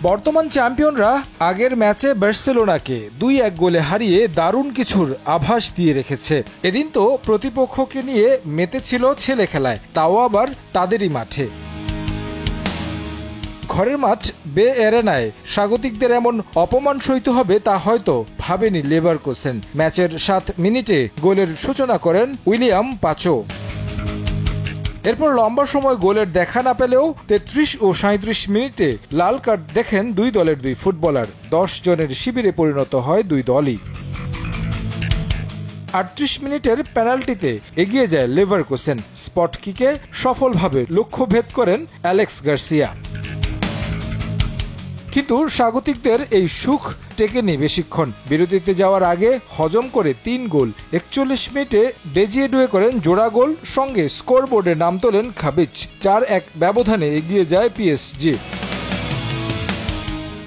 বর্তমান চ্যাম্পিয়নরা আগের ম্যাচে বার্সেলোনাকে 2-1 গোলে হারিয়ে দারুণ কিছুর আভাস দিয়ে রেখেছে। এদিন তো প্রতিপক্ষকে নিয়ে মেতেছিল ছেলে খেলায়, তাও আবার তাদেরই মাঠে। ঘরের মাঠ বে এরেনায় স্বাগতিকদের এমন অপমান সইতে হবে তা হয়তো ভাবেনি লেভারকুসেন। ম্যাচের 7 মিনিটে গোলের সূচনা করেন উইলিয়াম পাচো। এরপর লম্বা সময় গোলের দেখা না পেলেও 33 ও 37 মিনিটে লাল কার্ড দেখেন দুই দলের দুই ফুটবলার। 10 জনের শিবিরে পরিণত হয় দুই দলই। 38 মিনিটের পেনাল্টিতে এগিয়ে যায় লেভারকুসেন। স্পট কিকে সফলভাবে লক্ষ্যভেদ করেন অ্যালেক্স গার্সিয়া। কিন্তু স্বাগতিকদের এই সুখ টেকেনি বেশিক্ষণ। বিরতিতে যাওয়ার আগে হজম করে 3 গোল 41 মিনিটে বেজিয়ে ডুয়ে করেন জোড়া গোল, সঙ্গে স্কোরবোর্ডে নাম তোলেন খাবিচ। 4-1 ব্যবধানে এগিয়ে যায় পিএসজি।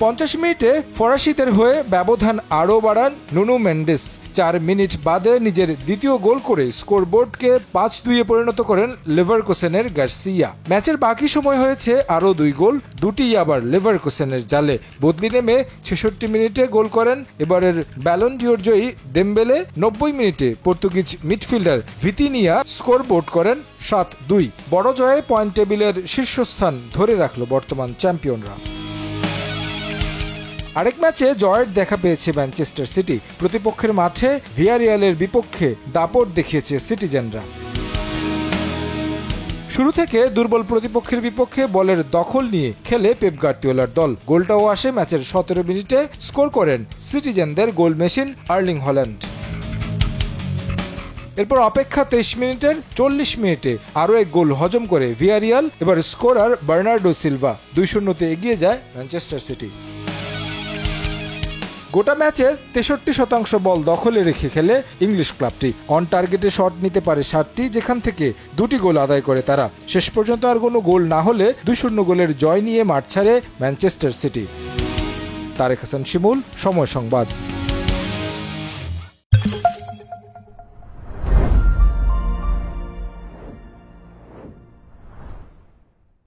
50 মিনিটে ফরাসিদের হয়ে ব্যবধান আরও বাড়ান নুনো মেন্ডেস। 4 মিনিট বাদে নিজের দ্বিতীয় গোল করে স্কোরবোর্ডকে 5-2-এ পরিণত করেন লেভারকুসেনের গার্সিয়া। ম্যাচের বাকি সময় হয়েছে আরও 2 গোল, দুটিই আবার লেভারকুসেনের জালে। বদলি নেমে 66 মিনিটে গোল করেন এবারের ব্যালন ডিওর জয়ী দেমবেলে। 90 মিনিটে পর্তুগিজ মিডফিল্ডার ভিতিনিয়া স্কোরবোর্ড করেন 7-2। বড় জয়ে পয়েন্ট টেবিলের শীর্ষস্থান ধরে রাখল বর্তমান চ্যাম্পিয়নরা। আরেক ম্যাচে জয়ের দেখা পেয়েছে ম্যানচেস্টার সিটি। প্রতিপক্ষের মাঠে ভিয়ারিয়ালের বিপক্ষে দাপট দেখিয়েছে সিটিজেনরা। শুরু থেকে দুর্বল প্রতিপক্ষের বিপক্ষে বলের দখল নিয়ে খেলে পেপ গার্দিওলার দল। গোলটাও আসে ম্যাচের 17 মিনিটে। স্কোর করেন সিটিজেনদের গোল মেশিন আর্লিং হল্যান্ড। এরপর অপেক্ষা 23 মিনিটের 40 মিনিটে আরও এক গোল হজম করে ভিয়ারিয়াল। এবার স্কোরার বার্নার্ডো সিলভা। 2-0-তে এগিয়ে যায় ম্যানচেস্টার সিটি। গোটা ম্যাচে 63% বল দখলে রেখে খেলে ইংলিশ ক্লাবটি। অন টার্গেটে শট নিতে পারে 7টি, যেখান থেকে 2টি গোল আদায় করে তারা। শেষ পর্যন্ত আর কোনো গোল না হলে 2-0 গোলের জয় নিয়ে মাঠ ছাড়ে ম্যানচেস্টার সিটি। তারেক হাসান শিমুল, সময় সংবাদ।